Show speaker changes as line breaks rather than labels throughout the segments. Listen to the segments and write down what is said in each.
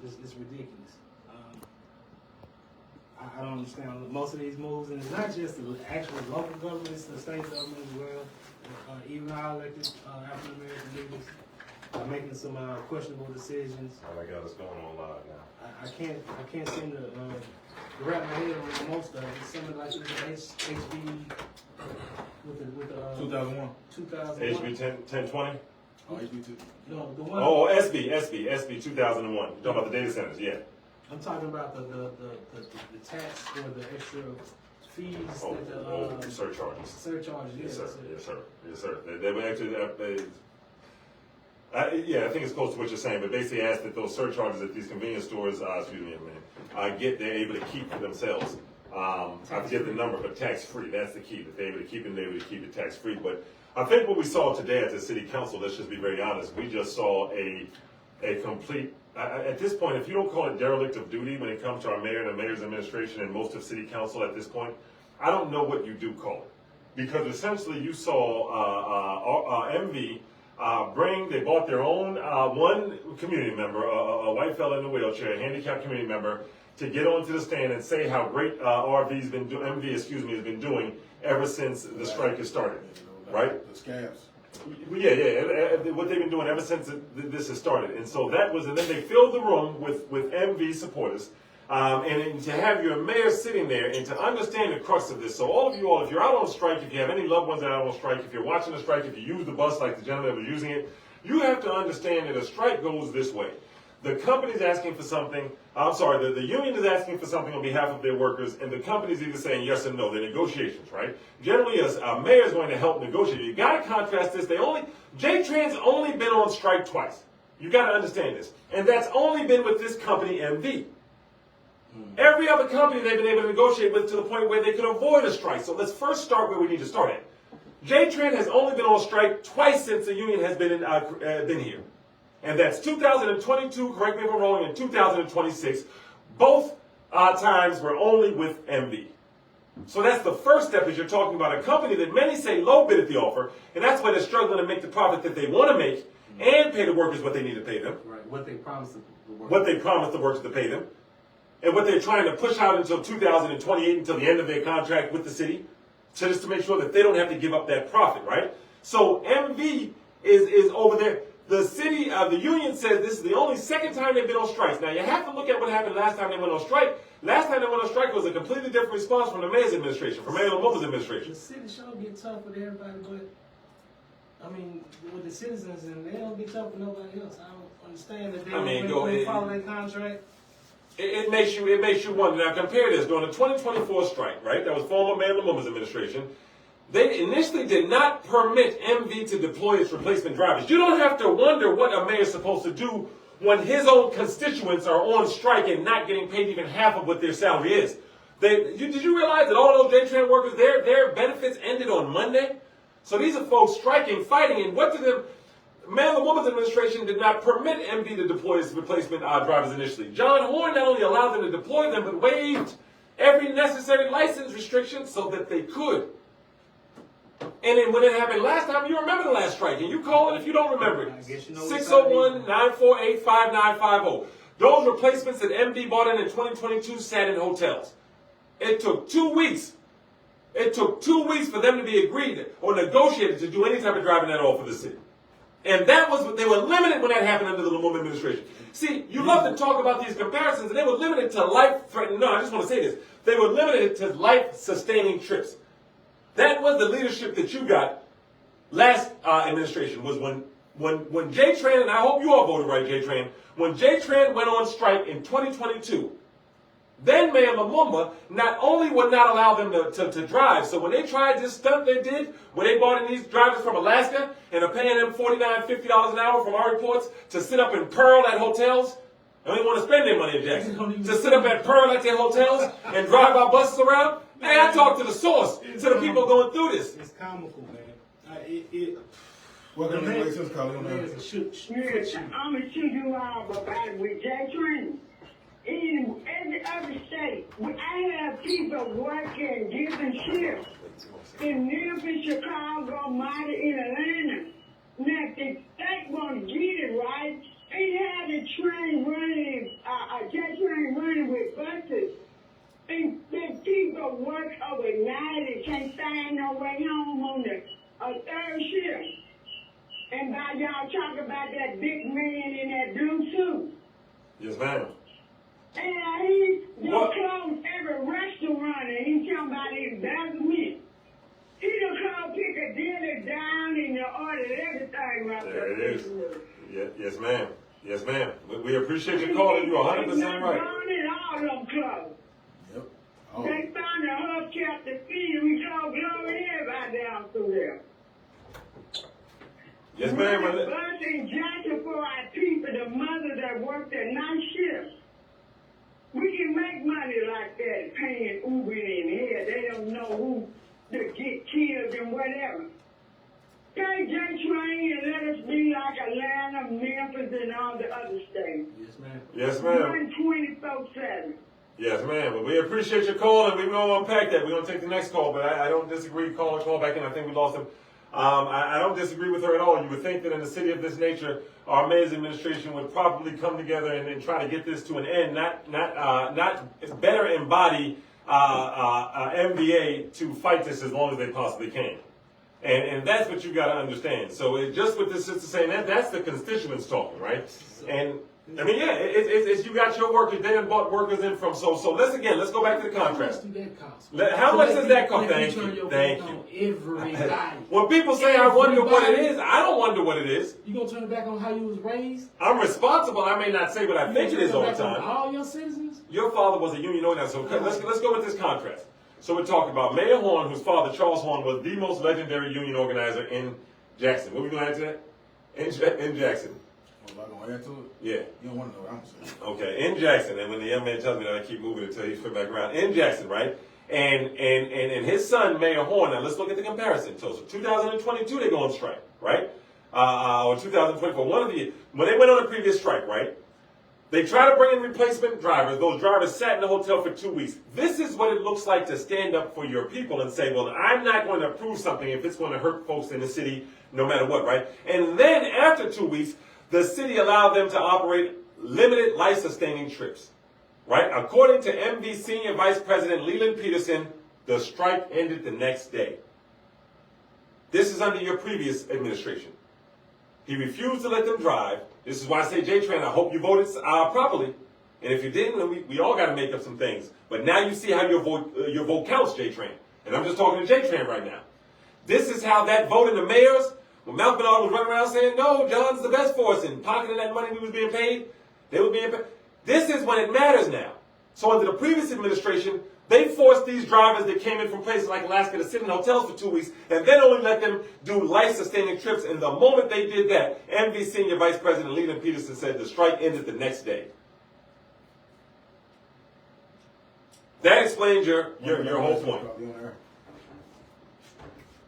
it's ridiculous. I don't understand most of these moves, and it's not just the actual local government, it's the state government as well. Even our elected African American leaders are making some questionable decisions.
Oh my God, it's going on live now.
I can't seem to wrap my head around most of it. It's something like this HB with the
2001.
2001.
HB 1020?
Oh, HB2.
No, the one.
Oh, SB 2001. You're talking about the data centers, yeah.
I'm talking about the tax or the extra fees
Oh,
that
surcharges.
surcharges.
Yes, sir.
Yes,
Yes, sir. Yes, sir. They were actually, yeah, I think it's close to what you're saying, but basically asked that those surcharges at these convenience stores, excuse me a minute, they're able to keep for themselves. I forget the number, but tax-free, that's the key, that they're able to keep it, and they're able to keep it tax-free. But I think what we saw today at the city council, let's just be very honest, we just saw a complete, at this point, if you don't call it derelict of duty when it comes to our mayor and the mayor's administration and most of city council at this point, I don't know what you do call it. Because essentially you saw MV they bought their own one community member, a white fella in a wheelchair, a handicapped community member, to get onto the stand and say how great MV has been doing ever since the strike has started, right?
The scabs.
Yeah, what they've been doing ever since this has started. And so that was, and then they filled the room with MV supporters. And to have your mayor sitting there and to understand the crux of this. So all of you all, if you're out on strike, if you have any loved ones that are out on strike, if you're watching the strike, if you use the bus like the gentleman that was using it, you have to understand that a strike goes this way. The company's asking for something, the union is asking for something on behalf of their workers, and the company's either saying yes or no. They're negotiations, right? Generally, a mayor is going to help negotiate. You got to contrast this. J-Tran's only been on strike twice. You got to understand this. And that's only been with this company, MV. Every other company they've been able to negotiate with to the point where they could avoid a strike. So let's first start where we need to start at. J-Tran has only been on strike twice since the union has been here. And that's 2022, correct me if I'm wrong, and 2026. Both times were only with MV. So that's the first step, is you're talking about a company that many say low bid at the offer, and that's why they're struggling to make the profit that they want to make and pay the workers what they need to pay them.
Right, what they promised the workers.
What they promised the workers to pay them. And what they're trying to push out until 2028, until the end of their contract with the city, so just to make sure that they don't have to give up that profit, right? So MV is over there. The city, the union says this is the only second time they've been on strikes. Now you have to look at what happened last time they went on strike. Last time they went on strike was a completely different response from the mayor's administration, from Mayor Lamota's administration.
The city sure get tough with everybody, but I mean, with the citizens, and they don't get tough with nobody else. I don't understand that they don't follow their contract.
It makes you wonder. Now compare this during the 2024 strike, right? That was former Mayor Lamota's administration. They initially did not permit MV to deploy its replacement drivers. You don't have to wonder what a mayor is supposed to do when his own constituents are on strike and not getting paid even half of what their salary is. Did you realize that all those J-Tran workers, their benefits ended on Monday? So these are folks striking, fighting, and what did the Mayor Lamota's administration did not permit MV to deploy its replacement drivers initially. John Horn not only allowed them to deploy them, but waived every necessary license restriction so that they could. And then when it happened last time, you remember the last strike, and you call it if you don't remember it. 601-948-5950. Those replacements that MV bought in 2022 sat in hotels. It took 2 weeks. It took 2 weeks for them to be agreed or negotiated to do any type of driving at all for the city. And that was what they were limited when that happened under the Lamont administration. See, you love to talk about these comparisons, and they were limited to life-threatening. No, I just want to say this. They were limited to life-sustaining trips. That was the leadership that you got last administration, was when J-Tran, and I hope you all voted right, J-Tran, when J-Tran went on strike in 2022, then Mayor Lumumba not only would not allow them to drive, so when they tried this stunt they did, where they brought in these drivers from Alaska and are paying them $49, $50 an hour from our reports to sit up and pearl at hotels, they don't even want to spend their money in Jackson, to sit up and pearl at their hotels and drive our buses around. Hey, I talked to the source, to the people going through this.
It's comical, man.
Welcome to the Sense Colin.
I'm going to shoot you all about it with J-Train. In every other state, I have people working different shifts. In Memphis, Chicago, Miami, in Atlanta. Now, if the state want to get it right, they had the train running her way home on the third shift. And by y'all talk about that big man in that blue suit.
Yes, ma'am.
And he done closed every restaurant and he talking about embezzlement. He done closed Piccadilly down and he ordered everything right
there. It is. Yes, ma'am. Yes, ma'am. We appreciate you calling. You're 100% right.
All them closed.
Yep. Oh.
They found the hubcap to feed. We called Glory everybody down through there.
Yes, ma'am.
We're busing Jackson for our people, the mothers that work the night shift. We can make money like that, paying Uber in here. They don't know who to get killed and whatever. Take J-Train and let us be like Atlanta, Memphis, and all the other states.
Yes, ma'am.
Yes, ma'am.
Run 24/7.
Yes, ma'am. Well, we appreciate your call, and we're going to unpack that. We're going to take the next call, but I don't disagree. Call back in. I think we lost him. I don't disagree with her at all. You would think that in a city of this nature, our mayor's administration would probably come together and try to get this to an end, not better embody MVA to fight this as long as they possibly can. And that's what you got to understand. So just with this sister saying that's the constituents talking, right? And I mean, yeah, it's you got your workers. They done bought workers in from so. Let's go back to the contrast.
How much do that cost?
How much does that cost? Thank you.
Everybody.
When people say I wonder what it is, I don't wonder what it is.
You gonna turn it back on how you was raised?
I'm responsible. I may not say what I think it is all the time.
All your citizens.
Your father was a union organizer. So let's go with this contrast. So we're talking about Mayor Horn, whose father, Charles Horn, was the most legendary union organizer in Jackson. What were we going to add to that? In Jackson.
Am I going to add to it?
Yeah.
You don't want to know what I'm saying.
Okay, in Jackson. And when the young man tells me that, I keep moving until he's put back around. In Jackson, right? And his son, Mayor Horn, now let's look at the comparison. So 2022, they go on strike, right? Or 2024. When they went on a previous strike, right? They try to bring in replacement drivers. Those drivers sat in the hotel for 2 weeks. This is what it looks like to stand up for your people and say, well, I'm not going to approve something if it's going to hurt folks in the city no matter what, right? And then after 2 weeks, the city allowed them to operate limited life-sustaining trips, right? According to MV Senior Vice President Leland Peterson, the strike ended the next day. This is under your previous administration. He refused to let them drive. This is why I say, J-Train, I hope you voted properly. And if you didn't, then we all got to make up some things. But now you see how your vote counts, J-Train. And I'm just talking to J-Train right now. This is how that vote in the mayors, when Malcolm Bernard was running around saying, no, John's the best for us, and pocketing that money we was being paid, they were being paid. This is when it matters now. So under the previous administration, they forced these drivers that came in from places like Alaska to sit in hotels for 2 weeks and then only let them do life-sustaining trips. And the moment they did that, MV Senior Vice President Leland Peterson said the strike ended the next day. That explains your whole point.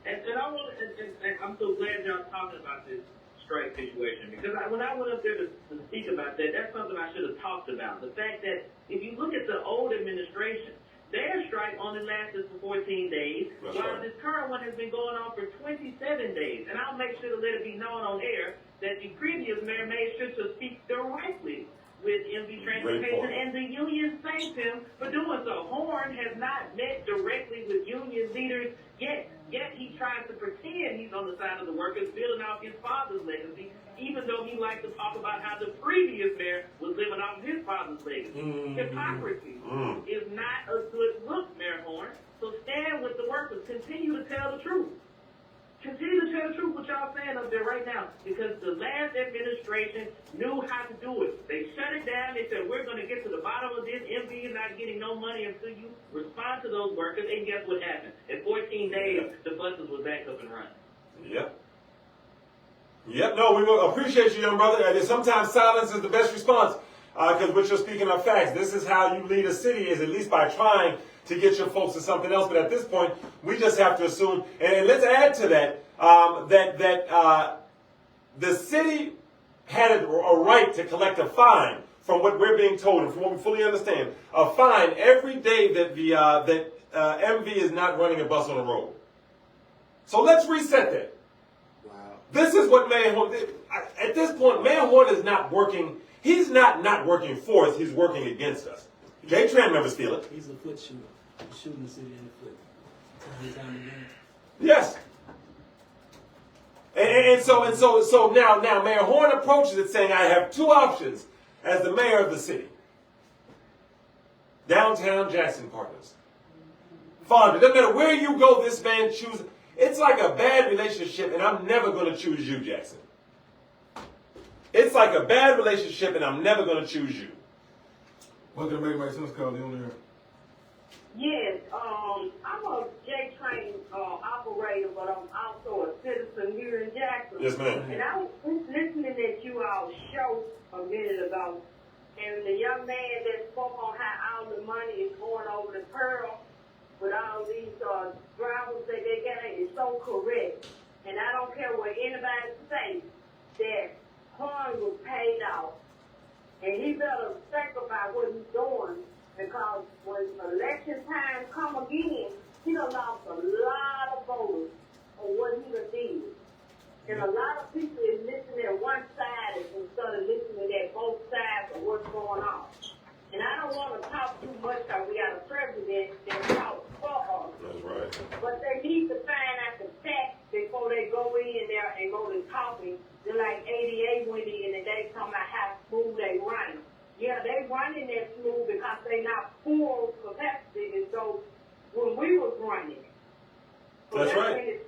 And I'm so glad y'all talking about this strike situation, because when I went up there to speak about that, that's something I should have talked about. The fact that if you look at the old administration, their strike only lasted for 14 days, while this current one has been going on for 27 days. And I'll make sure to let it be known on air that the previous mayor made sure to speak directly with MV Transportation, and the union thanked him for doing so. Horn has not met directly with union leaders yet he tries to pretend he's on the side of the workers, building off his father's legacy, even though he likes to talk about how the previous mayor was living off his father's legacy. Hypocrisy is not a good look, Mayor Horn. So stand with the workers. Continue to tell the truth. Continue to tell the truth what y'all saying up there right now, because the last administration knew how to do it. They shut it down. They said, we're going to get to the bottom of this. MV is not getting no money until you respond to those workers. And guess what happened? In 14 days, the buses were back up and running.
Yep, no, we will appreciate you, young brother. And sometimes silence is the best response, because what you're speaking of facts. This is how you lead a city, is at least by trying to get your folks to something else. But at this point, we just have to assume, and let's add to that, that the city had a right to collect a fine, from what we're being told and from what we fully understand, a fine every day that MV is not running a bus on the road. So let's reset that.
Wow.
This is what Mayor Horn, at this point, Mayor Horn is not working, he's not working for us, he's working against us. J-Tran never steal it.
He's a foot shooter. He's shooting the city in the foot. Time and time again.
Yes. And so now Mayor Horn approaches it saying, I have two options as the mayor of the city. Downtown Jackson Partners. Father, doesn't matter where you go, this man chooses. It's like a bad relationship, and I'm never going to choose you, Jackson. It's like a bad relationship, and I'm never going to choose you.
What can make sense, Carl? You on there?
Yes, I'm a JXN operator, but I'm also a citizen here in Jackson.
Yes, ma'am.
And I was listening at you all show a minute ago, and the young man that spoke on how all the money is going over the Pearl with all these drivers that they got is so correct. And I don't care what anybody say, that Horn was paid off. And he better think about what he's doing, because when election time come again, he done lost a lot of voters on what he done did. And a lot of people is listening at one side instead of listening at both sides of what's going on. And I don't want to talk too much because we got a president that talks for us.
That's right.
But they need to find out the facts before they go in there and go to talking. Just like ADA went in and they talking about how smooth they run. Yeah, they running that smooth because they not full capacity. And so when we was running, so
that's right.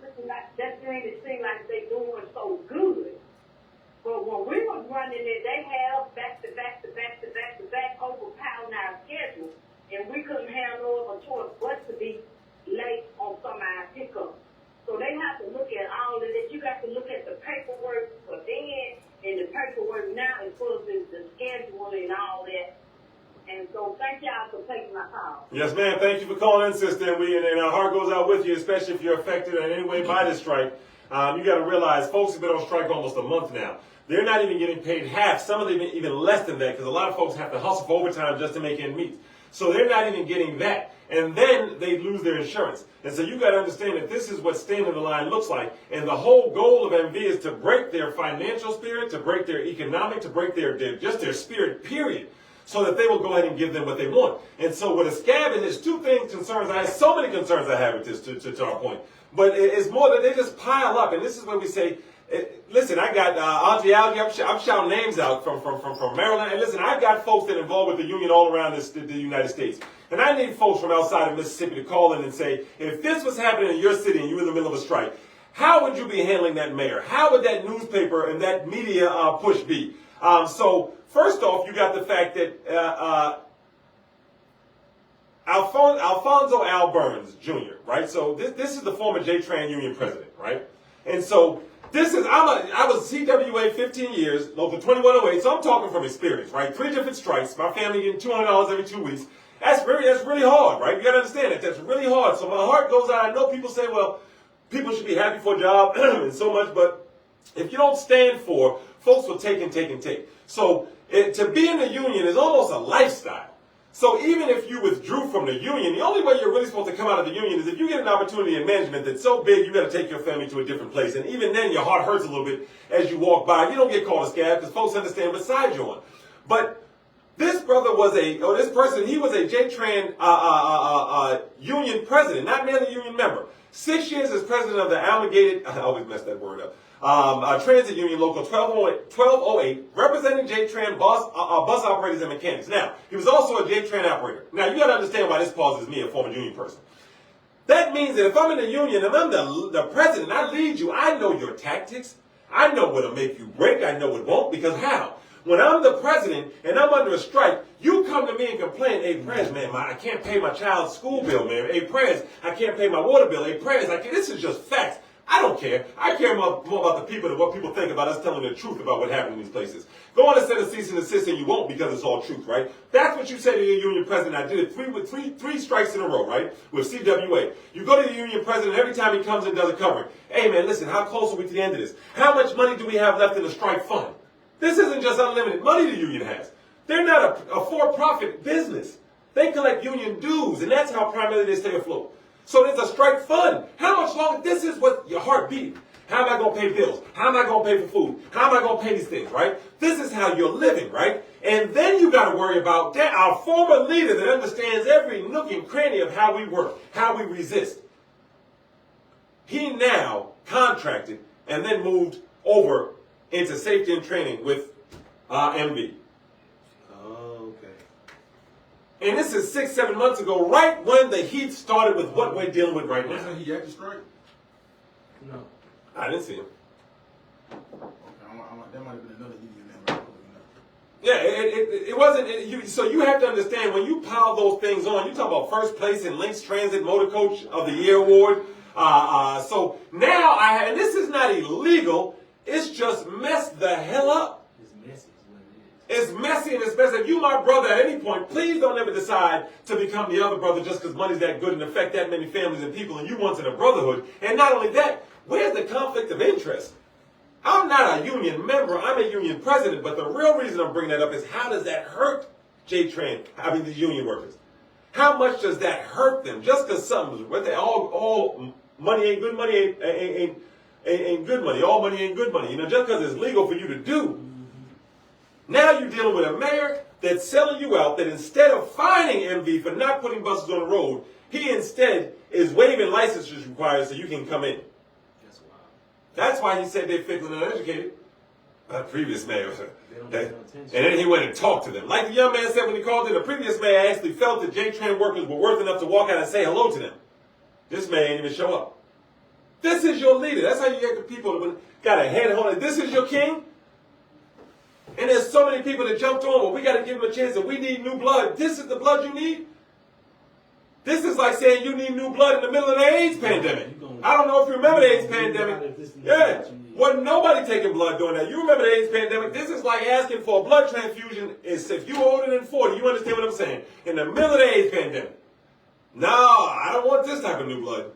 That's when it seemed like they doing so good. But when we was running it, they had us back to back overpowering our schedule, and we couldn't have no other choice but to be late on some of our pickups. So they have to look at all of it. You got to look at the paperwork for then and the paperwork now as well as the schedule and all that. And so thank y'all for taking my call.
Yes, ma'am. Thank you for calling in, sister. And our heart goes out with you, especially if you're affected in any way by this strike. You got to realize folks have been on strike almost a month now. They're not even getting paid half. Some of them even less than that, because a lot of folks have to hustle for overtime just to make ends meet. So they're not even getting that. And then they lose their insurance. And so you got to understand that this is what staying in the line looks like. And the whole goal of MV is to break their financial spirit, to break their economic, to break their just their spirit, period. So that they will go ahead and give them what they want. And so with a scab, and there's two things, concerns. I have so many concerns I have with this, to our point. But it's more that they just pile up. And this is where we say, listen, I got Auntie Algie, I'm shouting names out from Maryland. And listen, I've got folks that are involved with the union all around the United States. And I need folks from outside of Mississippi to call in and say, if this was happening in your city and you were in the middle of a strike, how would you be handling that mayor? How would that newspaper and that media push be? So first off, you got the fact that Alfonso Al Burns Jr., right? So this is the former J-Tran union president, right? And so I was CWA 15 years, local 2108, so I'm talking from experience, right? 3 different strikes, my family getting $200 every 2 weeks. That's really hard, right? You got to understand that. That's really hard. So my heart goes out. I know people say, well, people should be happy for a job and so much, but if you don't stand for, folks will take and take and take. So to be in the union is almost a lifestyle. So even if you withdrew from the union, the only way you're really supposed to come out of the union is if you get an opportunity in management that's so big you got to take your family to a different place. And even then your heart hurts a little bit as you walk by. You don't get called a scab because folks understand what side you're on. But this brother he was a J-Tran union president, not merely union member. 6 years as president of the Amalgamated, I always mess that word up, Transit Union Local 1208, representing J-Tran bus operators and mechanics. Now, he was also a J-Tran operator. Now, you got to understand why this pauses me, a former union person. That means that if I'm in the union and I'm the president, I lead you, I know your tactics. I know what'll make you break. I know what won't, because how? When I'm the president and I'm under a strike, you come to me and complain, hey, Prez, man, I can't pay my child's school bill, man. Hey, Prez, I can't pay my water bill. Hey, Prez, this is just facts. I don't care. I care more about the people than what people think about us telling the truth about what happened in these places. Go on and send a cease and desist, and you won't, because it's all truth, right? That's what you say to your union president. I did it three strikes in a row, right, with CWA. You go to the union president every time he comes and does a covering. Hey, man, listen, how close are we to the end of this? How much money do we have left in the strike fund? This isn't just unlimited money the union has. They're not a for-profit business. They collect union dues, and that's how primarily they stay afloat. So there's a strike fund. How much longer? This is what your heart beats. How am I going to pay bills? How am I going to pay for food? How am I going to pay these things, right? This is how you're living, right? And then you got to worry about that, our former leader that understands every nook and cranny of how we work, how we resist. He now contracted and then moved over into safety and training with MV.
Oh, okay.
And this is 6-7 months ago, right when the heat started with what we're dealing with right now.
Wasn't he at the strike?
No.
I didn't see him.
Okay, that might have been another union member.
Yeah, it wasn't. So you have to understand, when you pile those things on, you talk about first place in Lynx Transit Motor Coach of the Year award. So now and this is not illegal. It's just messed the hell up.
It's messy is what it is.
It's messy and it's messy. If you my brother at any point, please don't ever decide to become the other brother just because money's that good and affect that many families and people and you want in a brotherhood. And not only that, where's the conflict of interest? I'm not a union member, I'm a union president, but the real reason I'm bringing that up is how does that hurt the union workers? How much does that hurt them? Just because something's, all money ain't good money, ain't good money. All money ain't good money. You know, just because it's legal for you to do. Now you're dealing with a mayor that's selling you out, that instead of fining MV for not putting buses on the road, he instead is waiving licenses required so you can come in.
That's wild.
That's why he said they're fickle and uneducated. Previous mayor.
They don't pay no attention.
And then he went and talked to them. Like the young man said when he called in, the previous mayor actually felt that JXN workers were worth enough to walk out and say hello to them. This man ain't even show up. This is your leader. That's how you get the people that got a head on it. This is your king. And there's so many people that jumped on, well, we got to give him a chance and we need new blood. This is the blood you need? This is like saying you need new blood in the middle of the AIDS pandemic. I don't know if you remember the AIDS pandemic. Yeah, wasn't nobody taking blood during that. You remember the AIDS pandemic? This is like asking for a blood transfusion. If you're older than 40, you understand what I'm saying? In the middle of the AIDS pandemic. No, I don't want this type of new blood.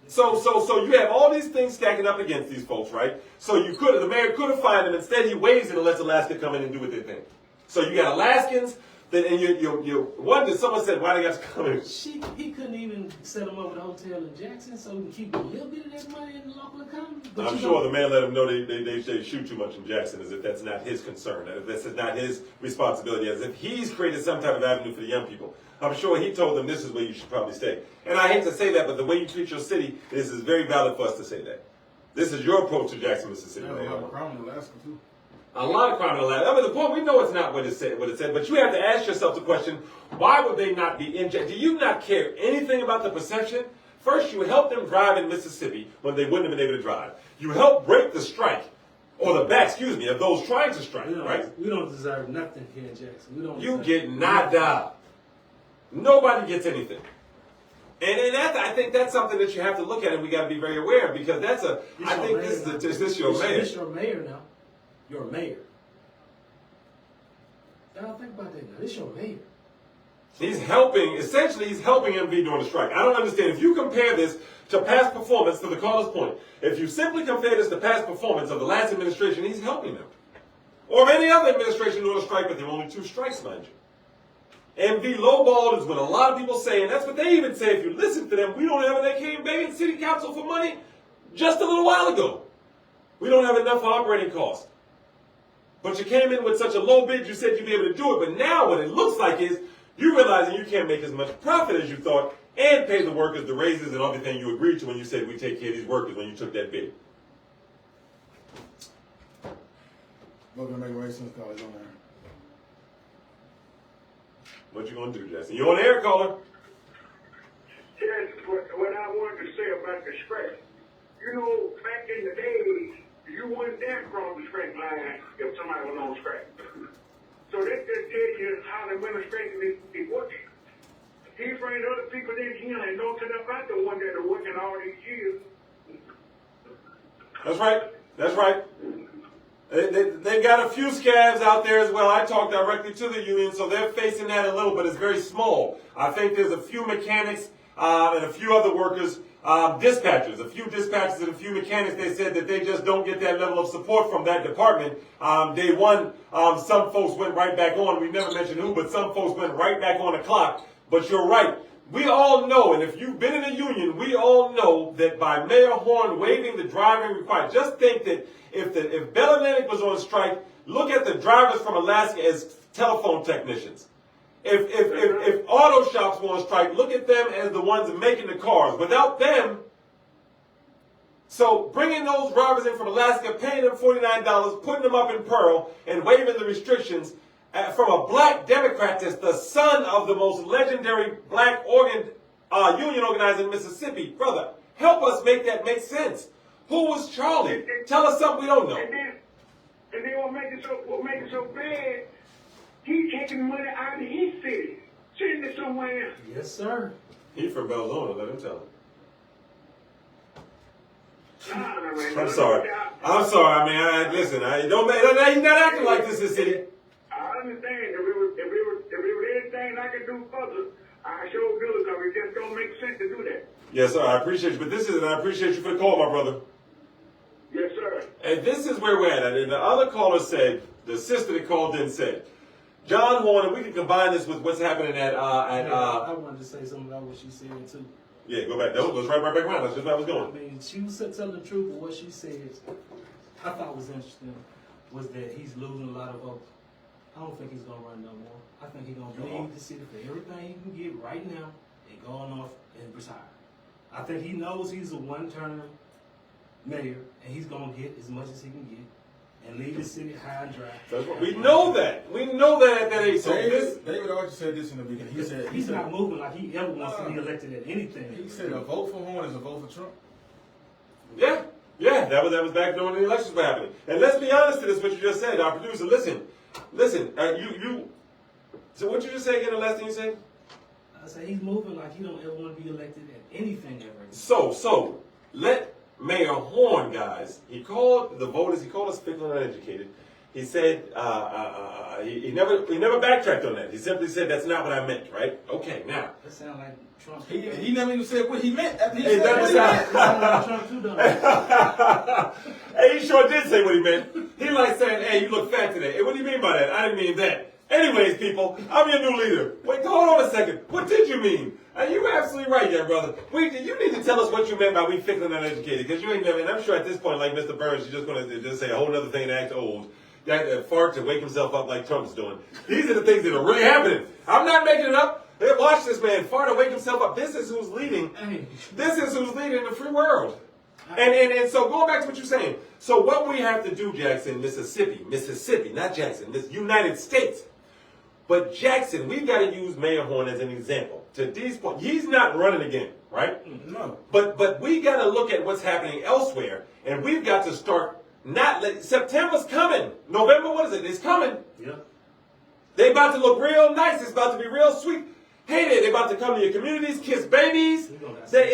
So you have all these things stacking up against these folks, right? So the mayor could have fined them. Instead, he waives it and lets Alaska come in and do what they think. So you got Alaskans, and you wonder, someone said, why they got to come in?
He couldn't even set them up with a hotel in Jackson so we can keep a little bit of that money in the local economy. But
I'm sure the man let him know they shoot too much in Jackson, as if that's not his concern, as if this is not his responsibility, as if he's created some type of avenue for the young people. I'm sure he told them this is where you should probably stay. And I hate to say that, but the way you treat your city, this is very valid for us to say that. This is your approach to Jackson, Mississippi.
There's a lot of crime in Alaska, too.
A lot of crime in Alaska. I mean, the point, we know it's not what it said, but you have to ask yourself the question, why would they not be in Jackson? Do you not care anything about the perception? First, you help them drive in Mississippi when they wouldn't have been able to drive. You help break the strike, or the back, of those trying to strike, right?
We don't deserve nothing here in Jackson.
You get nada. Nobody gets anything. And I think that's something that you have to look at and we got to be very aware of, because this is your mayor.
It's your mayor now. You're a mayor. Y'all think about that now. This your mayor.
Essentially he's helping MV during the strike. I don't understand. If you compare this to past performance, to the caller's point, if you simply compare this to past performance of the last administration, he's helping them. Or of any other administration during a strike, but there are only 2 strikes, mind you. MV lowballed is what a lot of people say, and that's what they even say if you listen to them. We don't have enough. They came begging city council for money just a little while ago. We don't have enough for operating costs. But you came in with such a low bid, you said you'd be able to do it. But now what it looks like is you realizing you can't make as much profit as you thought and pay the workers the raises and everything you agreed to when you said we take care of these workers when you took that bid.
Welcome to Make Way Sense College on there.
What you gonna do, Jackson? You on air, caller?
Yes, what I wanted to say about the strike. You know, back in the day, you wouldn't dare cross the strike line if somebody was on strike. So that just tells you how the administration is working. He brings other people in here and don't tell them about the one that are working all these years.
That's right. That's right. They got a few scabs out there as well. I talked directly to the union, so they're facing that a little, but it's very small. I think there's a few mechanics and a few other workers, dispatchers, a few dispatchers and a few mechanics. They said that they just don't get that level of support from that department. Day one, some folks went right back on. We never mentioned who, but some folks went right back on the clock. But you're right. We all know, and if you've been in a union, we all know that by Mayor Horn waiving the driving requirement, just think that if Bell Atlantic was on strike, look at the drivers from Alaska as telephone technicians. If auto shops want to strike, look at them as the ones making the cars. Without them, so bringing those drivers in from Alaska, paying them $49, putting them up in Pearl, and waiving the restrictions from a black Democrat that's the son of the most legendary black union organizer in Mississippi. Brother, help us make that make sense. Who was Charlie? Tell us something we don't know.
And then what make it so bad, he taking money out of his city, sending it somewhere else.
Yes, sir.
He from Belzona, let him tell him.
I'm
I'm sorry. I mean, listen. He's not acting like this is city.
I understand. If it was anything I could do further, I sure do, because it just don't make sense to do that.
Yes, sir. I appreciate you, but I appreciate you for the call, my brother.
Yes, sir.
And this is where we're at. And the other caller said, the sister that called in said, John Horner, we can combine this with what's happening at
I wanted to say something about what she said too.
Yeah, go back. Let's right back around. That's just where I was
I
going.
mean, she was telling the truth, but what she said, I thought was interesting, was that he's losing a lot of votes. I don't think he's gonna run no more. I think he's gonna leave the city for everything he can get right now and go on off and retire. I think he knows he's a one-term mayor, and he's gonna get as much as he can get and leave the city high and dry.
That's what, we know that. We know that at that age. So
David already said this in the beginning. He said
he's not moving like he ever wants to be elected at anything.
He said a vote for Horn is a vote for Trump.
Yeah, that was back during the elections were happening. And let's be honest to this, what you just said, our producer. Listen. So what you just say again? The last thing you said?
I say he's moving like he don't ever want to be elected at anything ever.
So let Mayor Horn, guys. He called the voters. He called us fickle and uneducated. He said he never backtracked on that. He simply said that's not what I meant. Right? Okay. Now
That sounds like Trump.
He never even said what he meant after he
Hey,
said what he meant.
Trump too, don't he?
Hey, he sure did say what he meant. He like saying, "Hey, you look fat today." Hey, what do you mean by that? I didn't mean that. Anyways, people, I'm your new leader. Wait, hold on a second. What did you mean? You're absolutely right, there, brother. You need to tell us what you meant by we fickle and uneducated, because you ain't never. And I'm sure at this point, like Mr. Burns, you're just going to just say a whole other thing and act old. That fart to wake himself up like Trump's doing. These are the things that are really happening. I'm not making it up. Hey, watch this man fart to wake himself up. This is who's leading. This is who's leading the free world. And so going back to what you're saying. So what we have to do, Jackson, Mississippi, not Jackson, this United States. But Jackson, we've got to use Mayor Horn as an example. To these points, he's not running again, right?
No.
But we got to look at what's happening elsewhere, and we've got to start. September's coming. November, what is it? It's coming.
Yeah.
They about to look real nice. It's about to be real sweet. Hey, they're about to come to your communities, kiss babies. They're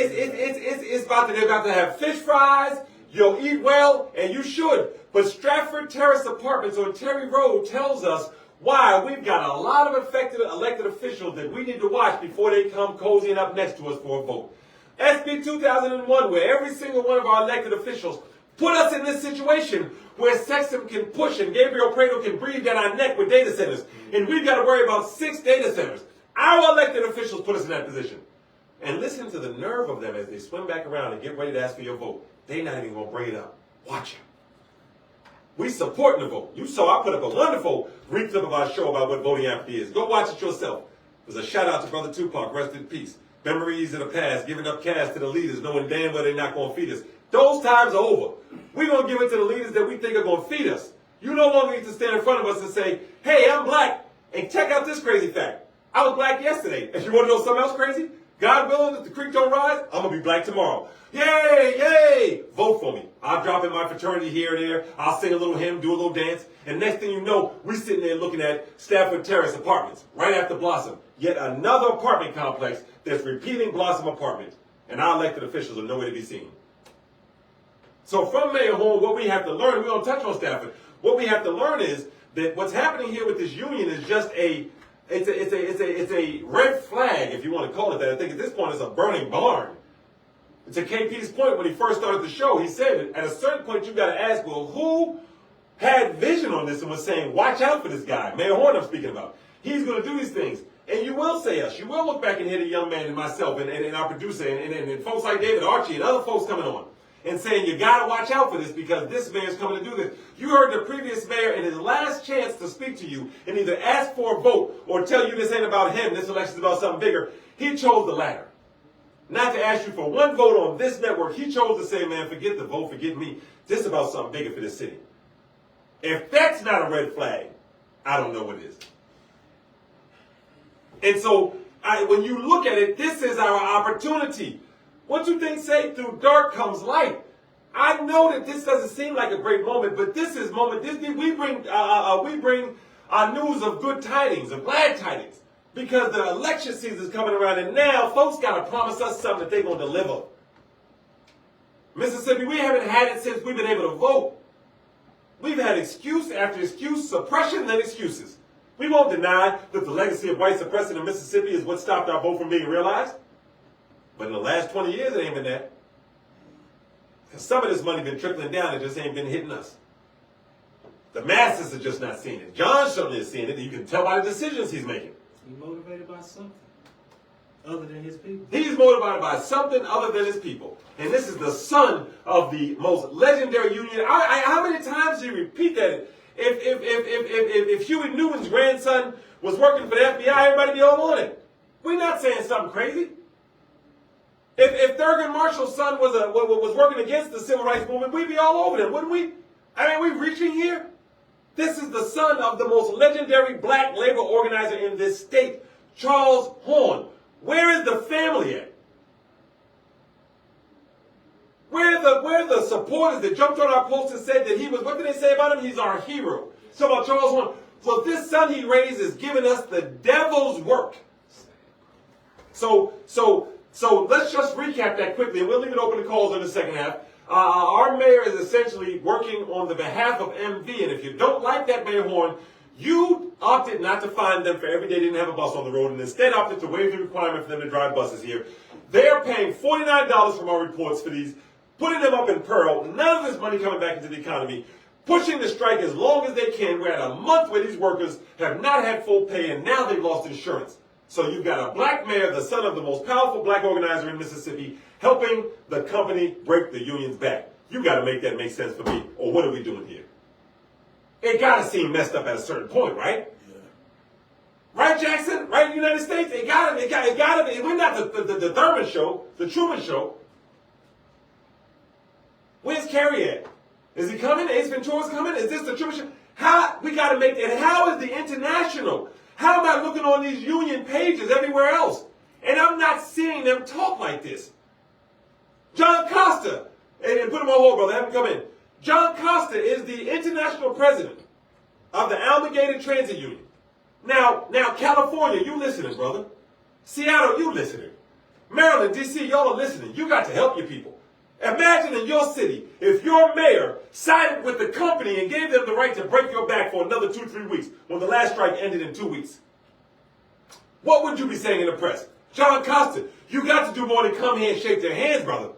about to have fish fries. You'll eat well, and you should. But Stratford Terrace Apartments on Terry Road tells us why we've got a lot of elected officials that we need to watch before they come cozying up next to us for a vote. SB 2001, where every single one of our elected officials put us in this situation where Sexton can push and Gabriel Prado can breathe down our neck with data centers. And we've got to worry about 6 data centers. Our elected officials put us in that position. And listen to the nerve of them as they swim back around and get ready to ask for your vote. They're not even going to bring it up. Watch it. We supporting the vote. You saw I put up a wonderful reclip of our show about what voting apathy is. Go watch it yourself. It was a shout out to Brother Tupac, rest in peace. Memories of the past, giving up cash to the leaders, knowing damn well they're not going to feed us. Those times are over. We're going to give it to the leaders that we think are going to feed us. You no longer need to stand in front of us and say, hey, I'm black, and check out this crazy fact. I was black yesterday. If you want to know something else crazy, God willing, if the creek don't rise, I'm going to be black tomorrow. Yay, yay! Vote for me. I'll drop in my fraternity here and there. I'll sing a little hymn, do a little dance. And next thing you know, we're sitting there looking at Stafford Terrace Apartments, right after Blossom. Yet another apartment complex that's repeating Blossom Apartments. And our elected officials are nowhere to be seen. So from Mayor Horn, what we have to learn, we don't touch on Stafford, what we have to learn is that what's happening here with this union is just it's a red flag, if you want to call it that. I think at this point it's a burning barn. To KP's point, when he first started the show, he said at a certain point you've got to ask, well, who had vision on this and was saying, watch out for this guy? Mayor Horn I'm speaking about. He's going to do these things. And you will say us. You will look back and hear the young man and myself and our producer and folks like David Archie and other folks coming on. and saying you got to watch out for this because this mayor's coming to do this. You heard the previous mayor in his last chance to speak to you and either ask for a vote or tell you this ain't about him, this election's about something bigger. He chose the latter. Not to ask you for one vote on this network. He chose to say, man, forget the vote, forget me. This is about something bigger for this city. If that's not a red flag, I don't know what is. And so when you look at it, this is our opportunity. What you think say through dark comes light. I know that this doesn't seem like a great moment, but this is moment. We bring news of good tidings, of glad tidings, because the election season is coming around, and now folks got to promise us something that they're going to deliver. Mississippi, we haven't had it since we've been able to vote. We've had excuse after excuse, suppression and excuses. We won't deny that the legacy of white suppression in Mississippi is what stopped our vote from being realized. But in the last 20 years, it ain't been that. Because some of this money been trickling down, it just ain't been hitting us. The masses are just not seeing it. John certainly is seeing it. You can tell by the decisions he's making.
He's motivated by something other than his people.
He's motivated by something other than his people. And this is the son of the most legendary union. How many times do you repeat that? If Huey Newton's grandson was working for the FBI, everybody be all on it. We're not saying something crazy. If Thurgood Marshall's son was working against the civil rights movement, we'd be all over them, wouldn't we? I mean, we're reaching here. This is the son of the most legendary black labor organizer in this state, Charles Horn. Where is the family at? Where are the supporters that jumped on our post and said that he was, what did they say about him? He's our hero. So about Charles Horn. So this son he raised is giving us the devil's work. So let's just recap that quickly, and we'll leave it open to calls in the second half. Our mayor is essentially working on the behalf of MV, and if you don't like that, Mayor Horn, you opted not to fine them for every day they didn't have a bus on the road, and instead opted to waive the requirement for them to drive buses here. They're paying $49 from our reports for these, putting them up in Pearl, none of this money coming back into the economy, pushing the strike as long as they can. We're at a month where these workers have not had full pay, and now they've lost insurance. So you've got a black mayor, the son of the most powerful black organizer in Mississippi, helping the company break the union's back. You got to make that make sense for me, or what are we doing here? It got to seem messed up at a certain point, right?
Yeah.
Right, Jackson? Right in the United States? It got to be. We're not the Thurman show, the Truman show. Where's Kerry at? Is he coming? Ace Ventura's coming? Is this the Truman show? How we got to make that? How is the international? How am I looking on these union pages everywhere else? And I'm not seeing them talk like this. John Costa, and put him on hold, brother, have him come in. John Costa is the international president of the Alligator Transit Union. Now, California, you listening, brother. Seattle, you listening. Maryland, D.C., y'all are listening. You got to help your people. Imagine in your city, if your mayor sided with the company and gave them the right to break your back for another 2-3 weeks when the last strike ended in 2 weeks. What would you be saying in the press? John Costa, you got to do more than come here and shake their hands, brother.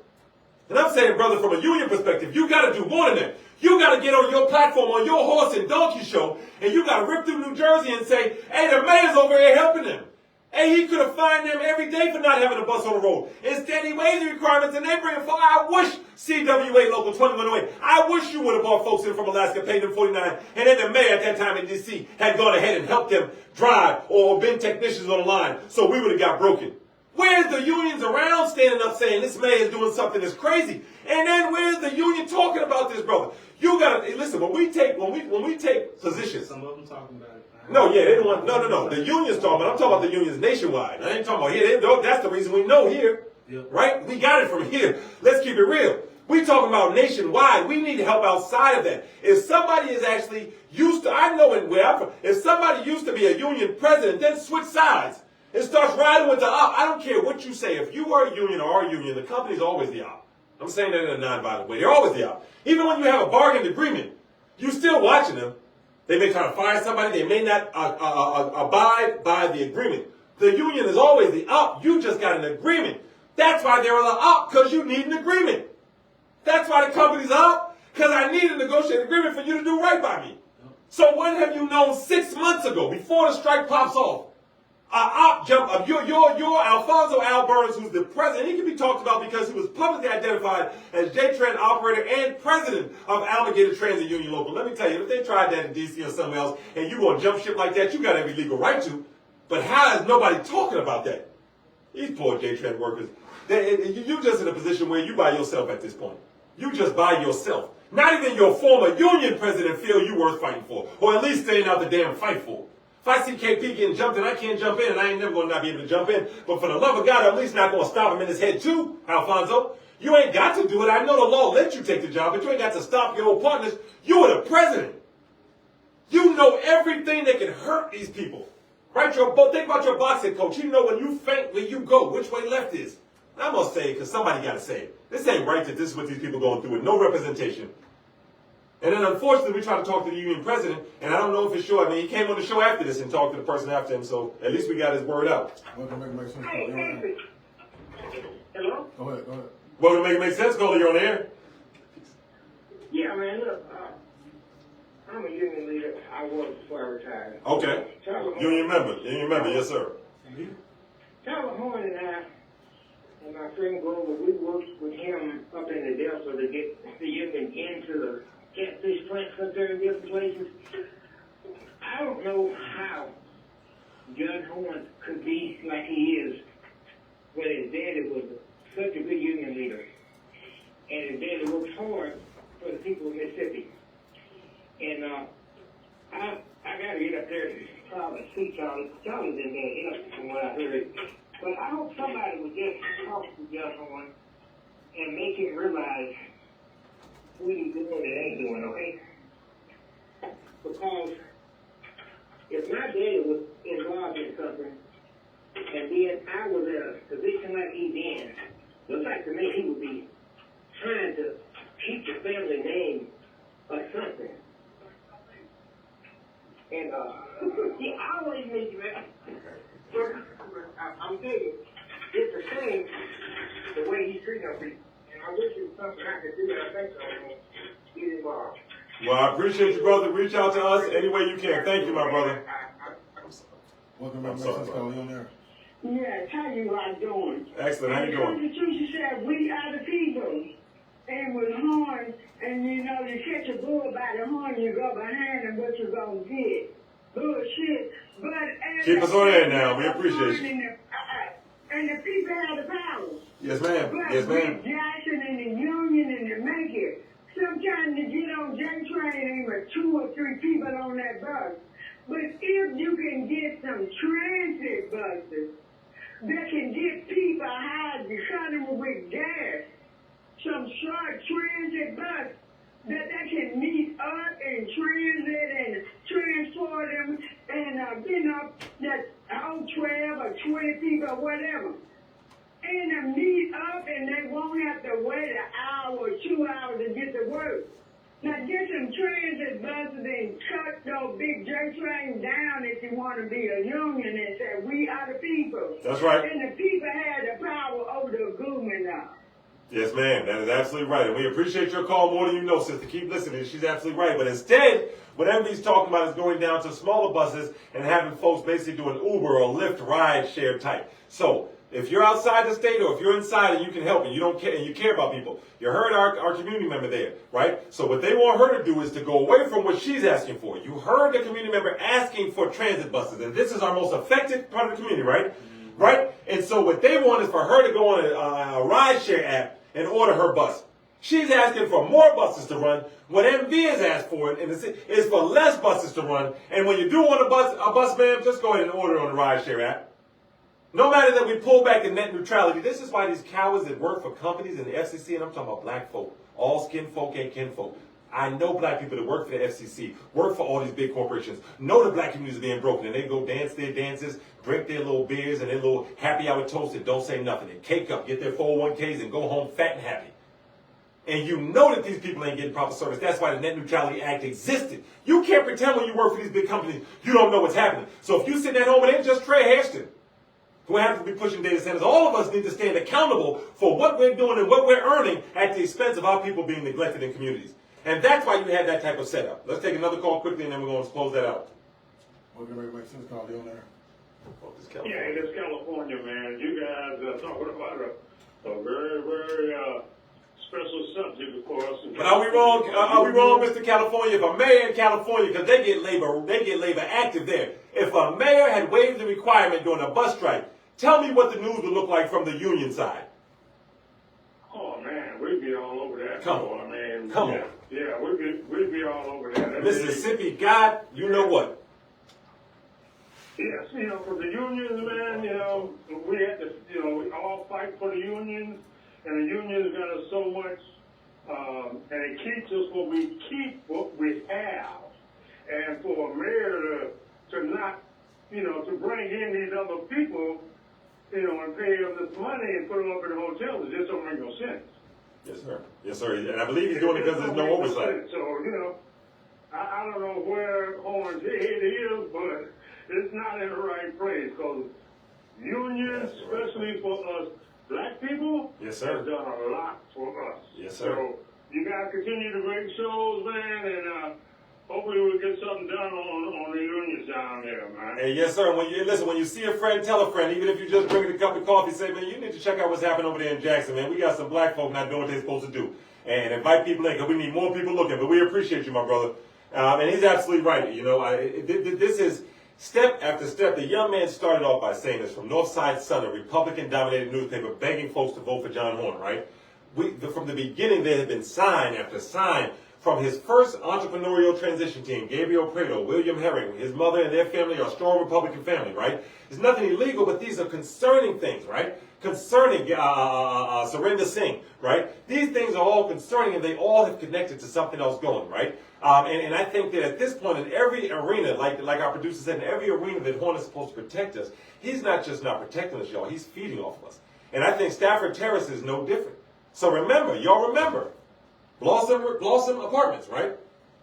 And I'm saying, brother, from a union perspective, you got to do more than that. You got to get on your platform, on your horse and donkey show, and you got to rip through New Jersey and say, hey, the mayor's over here helping them. Hey, he could have fined them every day for not having a bus on the road. Instead, he waived the requirements, and they bring it forward. I wish CWA Local 2108, I wish you would have brought folks in from Alaska, paid them $49, and then the mayor at that time in D.C. had gone ahead and helped them drive or been technicians on the line, so we would have got broken. Where's the unions around standing up saying this mayor is doing something that's crazy? And then where's the union talking about this, brother? You gotta listen. When we take positions,
Some of them talking about it.
no, yeah, they don't want. No. The unions talking about. I'm talking about the unions nationwide. I ain't talking about here. That's the reason we know here,
Yep.
right? We got it from here. Let's keep it real. We talking about nationwide. We need help outside of that. If somebody is actually used to, I know in where I'm from, if somebody used to be a union president, then switch sides and starts riding with the op. I don't care what you say. If you are a union or our union, the company's always the op. I'm saying that in a nonviolent way. They're always the op. Even when you have a bargain agreement, you still watching them. They may try to fire somebody. They may not abide by the agreement. The union is always the op. You just got an agreement. That's why they're the op, because you need an agreement. That's why the company's op, because I need a negotiated agreement for you to do right by me. So what have you known 6 months ago, before the strike pops off? Your Alfonso Al Burns, who's the president, he can be talked about because he was publicly identified as JTran operator and president of Alligator Transit Union Local. Let me tell you, if they tried that in DC or somewhere else, and you gonna jump ship like that, you got every legal right to. But how is nobody talking about that? These poor JTran workers, you're just in a position where you by yourself at this point. You just by yourself. Not even your former union president feel you worth fighting for, or at least staying out the damn fight for. If I see KP getting jumped in, I can't jump in, and I ain't never gonna not be able to jump in. But for the love of God, I'm at least not gonna stop him in his head too, Alfonso. You ain't got to do it. I know the law lets you take the job, but you ain't got to stop your old partners. You are the president. You know everything that can hurt these people. Right? Think about your boxing coach. You know when you faint, where you go, which way left is. And I'm gonna say it because somebody gotta say it. This ain't right that this is what these people going through with no representation. And then unfortunately, we tried to talk to the union president, and I don't know if it's sure. I mean, he came on the show after this and talked to the person after him, so at least we got his word out.
Welcome to Make Sense.
Hey, hello?
Go ahead.
Welcome to Make Sense, Caller, you're on air.
Yeah, man, look, I'm a union leader. I was before I retired.
Okay. Union member, yes, sir.
Tyler Horn and I and my friend Grover, we worked with him up in the Delta to get the union into the catfish plants up there in different places. I don't know how Judge Horn could be like he is when his daddy was such a good union leader. And his daddy works hard for the people of Mississippi. And I got to get up there and probably see Charlie. Charlie's in there help from what I heard. But I hope somebody would just talk to Judge Horn and make him realize what he's doing and ain't doing, okay? Because if my daddy was involved in something and then I was in a position like he's in, looks like to me he would be trying to keep the family name or something. And, yeah, I always need you, man. I'm thinking, it's the same the way he's treating our people. And I wish it was something I could do, and I think so. I'm going to get involved.
Well, I appreciate you, brother. Reach out to us any way you can. Thank you, my brother.
Welcome to Make Sense. Call you on there.
Yes, how you all doing?
Excellent. How you
The
doing?
Constitution said we are the people. And with horns, and you know, you catch a bull by the horn, you go behind him, what you gonna get? Bullshit. But
Keep us on air now. We appreciate you.
And the people have the power.
Yes, ma'am.
But
Yes, ma'am.
with Jackson and the union and the make it, sometimes to get on J-Train ain't but 2 or 3 people on that bus. But if you can get some transit buses that can get people high, economy with gas, some short transit bus that they can meet up and transit and transport them and, that whole 12 or 20 people or whatever. And meet up and they won't have to wait an hour or 2 hours to get to work. Now get some transit buses and cut those big J-Train down if you want to be a union and say, we are the people.
That's right.
And the people have the power over the government now.
Yes, ma'am. That is absolutely right. And we appreciate your call more than you know, sister. Keep listening. She's absolutely right. But instead, what everybody's talking about is going down to smaller buses and having folks basically doing Uber or Lyft ride share type. So if you're outside the state or if you're inside and you can help and you don't care and you care about people, you heard our community member there, right? So what they want her to do is to go away from what she's asking for. You heard the community member asking for transit buses, and this is our most effective part of the community, right? Right? And so what they want is for her to go on a ride share app and order her bus. She's asking for more buses to run. What MV has asked for is for less buses to run. And when you do want a bus, ma'am, just go ahead and order on the ride share app. No matter that we pull back the net neutrality, this is why these cowards that work for companies in the FCC, and I'm talking about black folk, all skin folk ain't kin folk. I know black people that work for the FCC, work for all these big corporations, know the black communities are being broken, and they go dance their dances, drink their little beers and their little happy hour toast and don't say nothing, and cake up, get their 401ks and go home fat and happy. And you know that these people ain't getting proper service. That's why the Net Neutrality Act existed. You can't pretend when you work for these big companies you don't know what's happening. So if you sit at home and ain't just Trey Hairston, who happens to be pushing data centers, all of us need to stand accountable for what we're doing and what we're earning at the expense of our people being neglected in communities. And that's why you had that type of setup. Let's take another call quickly and then we're going to close that out.
Welcome to Make Sense. Call you on there.
Yeah, it is California, man. You guys are talking about a very, very special subject, of course.
But are we wrong? Are we wrong, Mr. California? If a mayor in California, because they get labor active there. If a mayor had waived the requirement during a bus strike, tell me what the news would look like from the union side.
Oh man, we'd be all over that.
Come on,
man.
Come on.
Yeah, we'd be all over that.
Mississippi, God, you know what?
Yes, for the unions, man, we had to, we all fight for the unions, and the unions got us so much, and it keeps us what we have, and for a mayor to not, to bring in these other people, and pay them this money and put them up in the hotels, it just don't make no sense.
Yes, sir. Yes, sir. And I believe he's doing it because there's no oversight.
So, I don't know where Horn's head is, but it's not in the right place, because unions, especially for us black people,
yes, sir,
have done a lot for us.
Yes, sir.
So you guys continue to make shows, man, and hopefully we'll get something done on the unions down there, man.
Hey, yes, sir. When you see a friend, tell a friend. Even if you just bring a cup of coffee, say, man, you need to check out what's happening over there in Jackson, man. We got some black folk not doing what they're supposed to do. And invite people in, because we need more people looking. But we appreciate you, my brother. And he's absolutely right. This is step after step. The young man started off by saying this from Northside Sun, a Republican-dominated newspaper, begging folks to vote for John Horn, right? From the beginning, there had been sign after sign from his first entrepreneurial transition team, Gabriel Prado, William Herring. His mother and their family are a strong Republican family, right? There's nothing illegal, but these are concerning things, right? Concerning Surinder Singh, right? These things are all concerning, and they all have connected to something else going, right? And I think that at this point, in every arena, like our producer said, in every arena that Horn is supposed to protect us, he's not just not protecting us, y'all. He's feeding off of us. And I think Stafford Terrace is no different. So y'all remember, Blossom Apartments, right?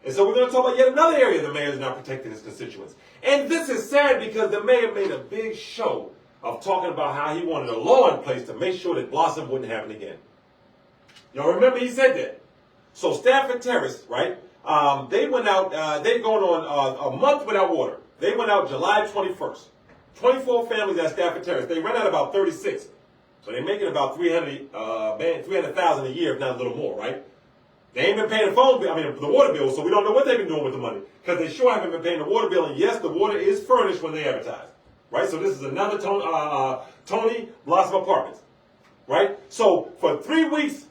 And so we're going to talk about yet another area the mayor is not protecting his constituents. And this is sad because the mayor made a big show of talking about how he wanted a law in place to make sure that Blossom wouldn't happen again. Y'all remember he said that. So Stafford Terrace, right? They went out, they're going on a month without water. They went out July 21st. 24 families at Stafford Terrace. They ran out about 36. So they're making about $300,000 a year, if not a little more, right? They ain't been paying the water bill, so we don't know what they've been doing with the money. Because they sure haven't been paying the water bill, and yes, the water is furnished when they advertise. Right? So this is another Tony Blossom Apartments. Right? So for 3 weeks,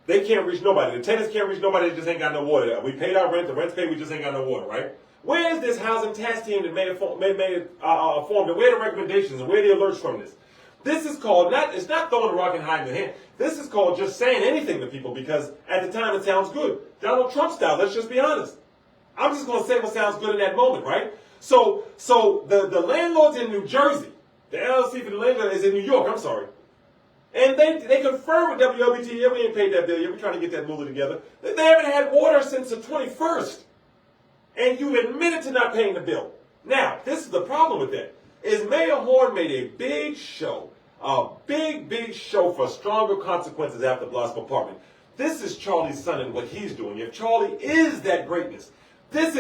they can't reach nobody. The tenants can't reach nobody, they just ain't got no water. We paid our rent, the rent's paid, we just ain't got no water, right? Where is this housing task team that made it formed, and where are the recommendations, and where are the alerts from this? This is called, it's not throwing a rock and hiding the hand. This is called just saying anything to people because at the time it sounds good. Donald Trump style, let's just be honest. I'm just going to say what sounds good in that moment, right? So the landlords in New Jersey, the LLC for the landlord is in New York, I'm sorry. And they confirmed with WLBT, yeah, we ain't paid that bill yet, we're trying to get that moving together. They haven't had water since the 21st. And you admitted to not paying the bill. Now, this is the problem with that. Is Mayor Horn made a big show for stronger consequences after Blossom Apartment. This is Charlie's son and what he's doing. If Charlie is that greatness, this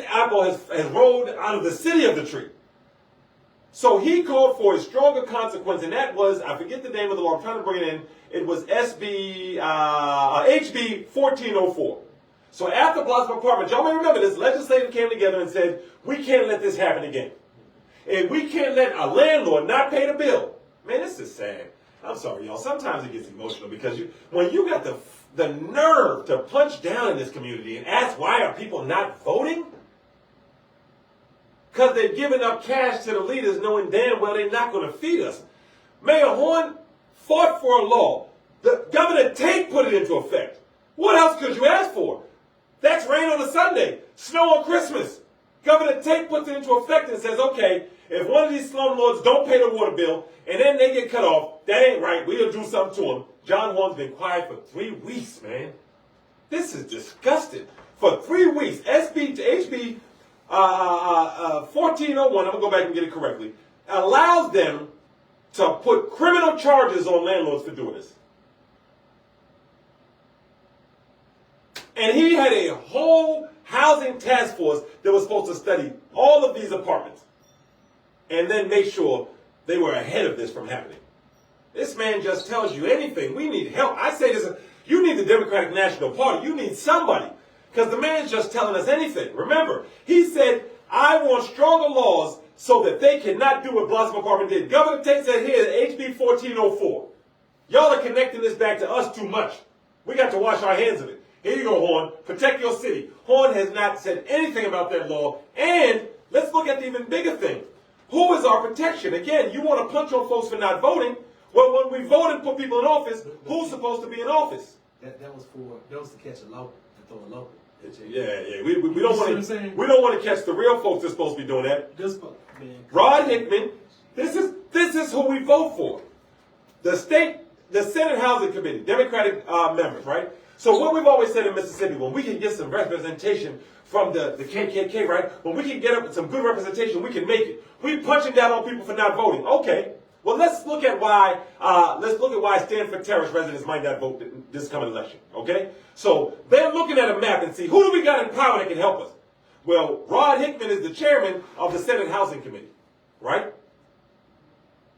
apple has rolled out of the city of the tree. So he called for a stronger consequence, and that was, I forget the name of the law, I'm trying to bring it in, it was HB 1404. So after Blossom Apartment, y'all may remember this, legislature came together and said, we can't let this happen again. And we can't let a landlord not pay the bill. Man, this is sad. I'm sorry, y'all. Sometimes it gets emotional because when you got the nerve to punch down in this community and ask why are people not voting? Because they're giving up cash to the leaders knowing damn well they're not going to feed us. Mayor Horn fought for a law. The Governor Tate put it into effect. What else could you ask for? That's rain on a Sunday, snow on Christmas. Governor Tate puts it into effect and says, okay, if one of these slumlords don't pay the water bill and then they get cut off, that ain't right. We'll do something to them. John Horn's been quiet for 3 weeks, man. This is disgusting. For 3 weeks, HB 1401, I'm going to go back and get it correctly, allows them to put criminal charges on landlords for doing this. And he had a whole housing task force that was supposed to study all of these apartments. and then make sure they were ahead of this from happening. This man just tells you anything. We need help. I say this, you need the Democratic National Party. You need somebody. Because the man's just telling us anything. Remember, he said, I want stronger laws so that they cannot do what Blossom Apartment did. Governor Tate said here, HB 1404. Y'all are connecting this back to us too much. We got to wash our hands of it. Here you go, Horn. Protect your city. Horn has not said anything about that law. And let's look at the even bigger thing. Who is our protection? Again, you want to punch on folks for not voting. Well, when we vote and put people in office, who's supposed to be in office?
That was to catch a local, to throw a local.
Yeah. We don't want to catch the real folks that's supposed to be doing that. Rod Hickman, this is who we vote for. The Senate Housing Committee, Democratic members, right? So what we've always said in Mississippi, when we can get some representation from the KKK, right? When we can get up with some good representation, we can make it. We punching down on people for not voting. Okay. Well, let's look at why Stanford Terrace residents might not vote this coming election. Okay. So they're looking at a map and see who do we got in power that can help us. Well, Rod Hickman is the chairman of the Senate Housing Committee, right?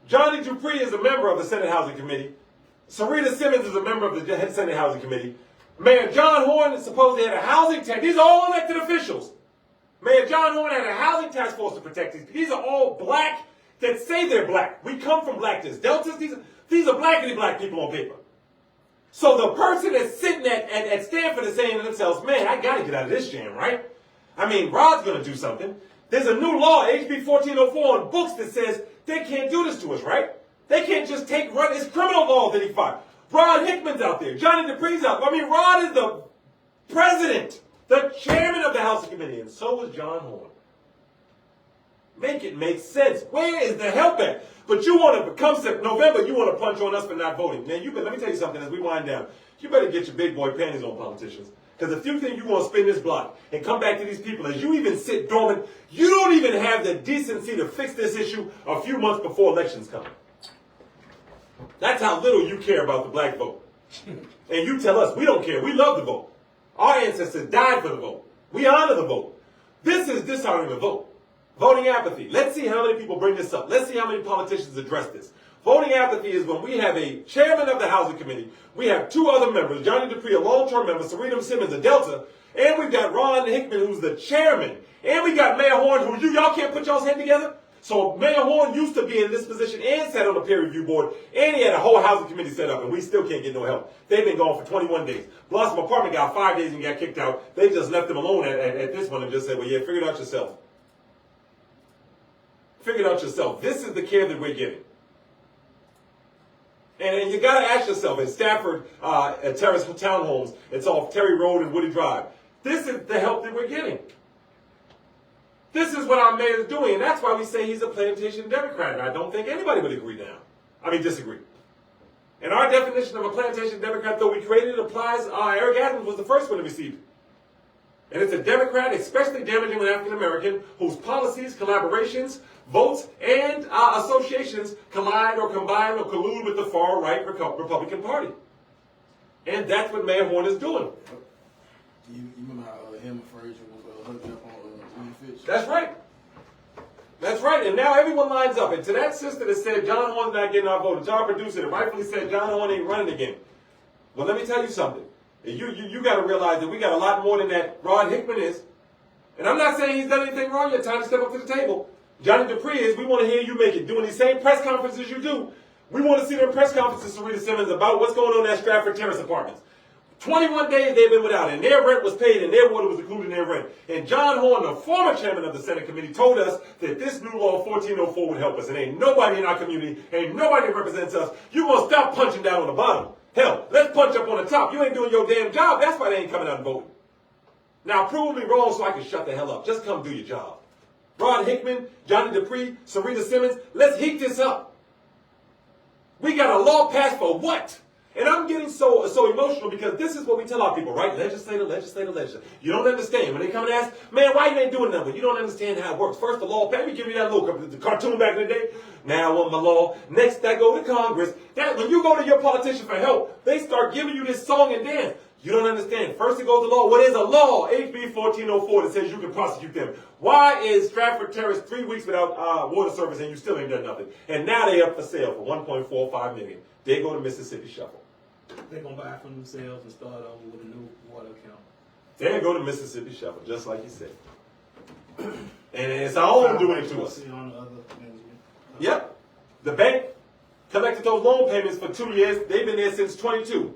Johnny Dupree is a member of the Senate Housing Committee. Sarita Simmons is a member of the Senate Housing Committee. Mayor John Horn is supposedly had a housing task. These are all elected officials. Mayor John Horn had a housing task force to protect these. These are all black that say they're black. We come from blackness. Deltas, these are blackity black people on paper. So the person that's sitting at Stanford is saying to themselves, man, I got to get out of this jam, right? I mean, Rod's going to do something. There's a new law, HB 1404, on books that says they can't do this to us, right? They can't just run. It's criminal law that he filed. Rod Hickman's out there. Johnny Dupree's out there. I mean, Rod is the president, the chairman of the Housing Committee, and so is John Horn. Make it make sense. Where is the help at? But you want to come November, you want to punch on us for not voting. Now, let me tell you something as we wind down. You better get your big boy panties on, politicians. Because if you think you want to spin this block and come back to these people as you even sit dormant, you don't even have the decency to fix this issue a few months before elections come. That's how little you care about the black vote. And you tell us we don't care. We love the vote. Our ancestors died for the vote. We honor the vote. This is dishonoring the vote. Voting apathy. Let's see how many people bring this up. Let's see how many politicians address this. Voting apathy is when we have a chairman of the Housing Committee, we have two other members, Johnny Dupree, a long-term member, Sarita Simmons, a Delta, and we've got Ron Hickman, who's the chairman, and we got Mayor Horn, who y'all can't put y'all's head together? So Mayor Horn used to be in this position and sat on the peer review board, and he had a whole housing committee set up, and we still can't get no help. They've been gone for 21 days. Blossom Apartment got 5 days and got kicked out. They just left them alone at this one and just said, well, yeah, figure it out yourself. Figure it out yourself. This is the care that we're getting. And you got to ask yourself, in Stafford, at Terrace Townhomes, it's off Terry Road and Woody Drive. This is the help that we're getting. This is what our mayor is doing, and that's why we say he's a plantation Democrat. And I don't think anybody would disagree. And our definition of a plantation Democrat, though we created it, applies, Eric Adams was the first one to receive it. And it's a Democrat, especially damaging with African American, whose policies, collaborations, votes, and associations collide or combine or collude with the far-right Republican Party. And that's what Mayor Horn is doing.
You remember how him and Frazier was hooked up on Fitch?
That's right. That's right. And now everyone lines up. And to that sister that said John Horn's not getting our vote, and to our producer that rightfully said John Horn ain't running again. Well, let me tell you something. You got to realize that we got a lot more than that Rod Hickman is. And I'm not saying he's done anything wrong yet. Time to step up to the table. Johnny Dupree is, we want to hear you make it. Doing these same press conferences you do. We want to see their press conferences, Sarita Simmons, about what's going on at Stratford Terrace Apartments. 21 days they've been without, and their rent was paid, and their water was included in their rent. And John Horn, the former chairman of the Senate Committee, told us that this new law, 1404, would help us. And ain't nobody in our community, ain't nobody that represents us. You gonna stop punching down on the bottom. Hell, let's punch up on the top. You ain't doing your damn job. That's why they ain't coming out and voting. Now, prove me wrong so I can shut the hell up. Just come do your job. Rod Hickman, Johnny Dupree, Sarita Simmons, let's heat this up. We got a law passed for what? And I'm getting so emotional because this is what we tell our people, right? Legislator. You don't understand. When they come and ask, man, why you ain't doing nothing? You don't understand how it works. First, the law, let me give you that little cartoon back in the day. Now I want my law. Next, I go to Congress. When you go to your politician for help, they start giving you this song and dance. You don't understand. First it goes to law. What is a law? HB 1404 that says you can prosecute them. Why is Stratford Terrace 3 weeks without water service and you still ain't done nothing? And now they up for sale for $1.45 million. They go to Mississippi Shuffle.
They're going to buy it for themselves and start over with a new water account.
They go to Mississippi Shuffle, just like you said. And it's our own doing it to us.
On the other management.
Yep. The bank collected those loan payments for 2 years. They've been there since 22.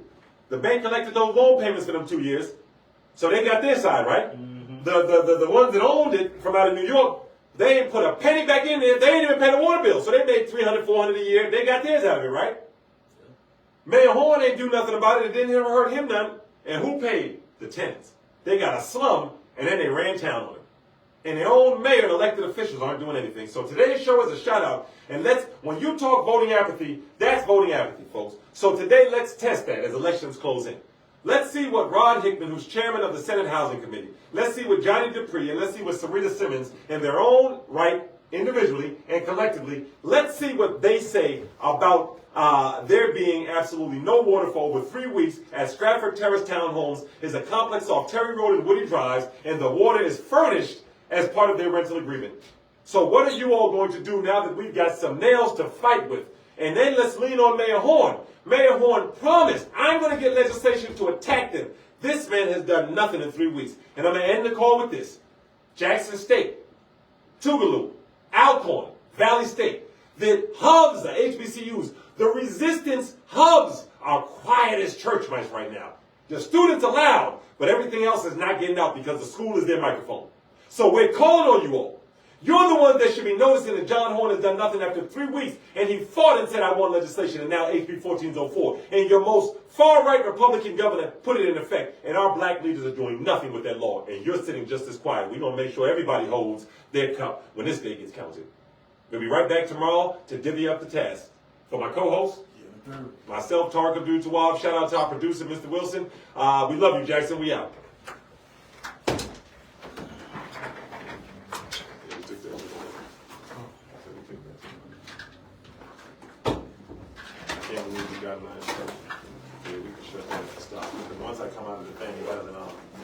The bank collected those loan payments for them 2 years. So they got their side, right?
Mm-hmm.
The ones that owned it from out of New York, they ain't put a penny back in there. They ain't even paid the water bill. So they made $300, $400 a year. They got theirs out of it, right? Yeah. Mayor Horn ain't do nothing about it. It didn't ever hurt him none. And who paid? The tenants. They got a slum, and then they ran town on it. And their own mayor and elected officials aren't doing anything. So today's show is a shout out. And when you talk voting apathy, that's voting apathy, folks. So today, let's test that as elections close in. Let's see what Rod Hickman, who's chairman of the Senate Housing Committee, let's see what Johnny Dupree, and let's see what Sarita Simmons, in their own right, individually and collectively, let's see what they say about there being absolutely no water for over 3 weeks at Stratford Terrace Townhomes is a complex off Terry Road and Woody Drives, and the water is furnished as part of their rental agreement. So what are you all going to do now that we've got some nails to fight with? And then let's lean on Mayor Horn. Mayor Horn promised, I'm going to get legislation to attack them. This man has done nothing in 3 weeks. And I'm going to end the call with this. Jackson State, Tougaloo, Alcorn, Valley State, the hubs, the HBCUs, the resistance hubs are quiet as church mice right now. The students are loud, but everything else is not getting out because the school is their microphone. So we're calling on you all. You're the ones that should be noticing that John Horn has done nothing after 3 weeks, and he fought and said, I want legislation, and now HB 1404. And your most far-right Republican governor put it in effect, and our black leaders are doing nothing with that law, and you're sitting just as quiet. We're going to make sure everybody holds their cup when this day gets counted. We'll be right back tomorrow to divvy up the task. For my co-host, myself, Tarek Abdul-Tawwab, shout out to our producer, Mr. Wilson. We love you, Jackson. We out. Can't believe we got 9 seconds. Yeah, we can shut that and stop. Because once I come out of the thing, it doesn't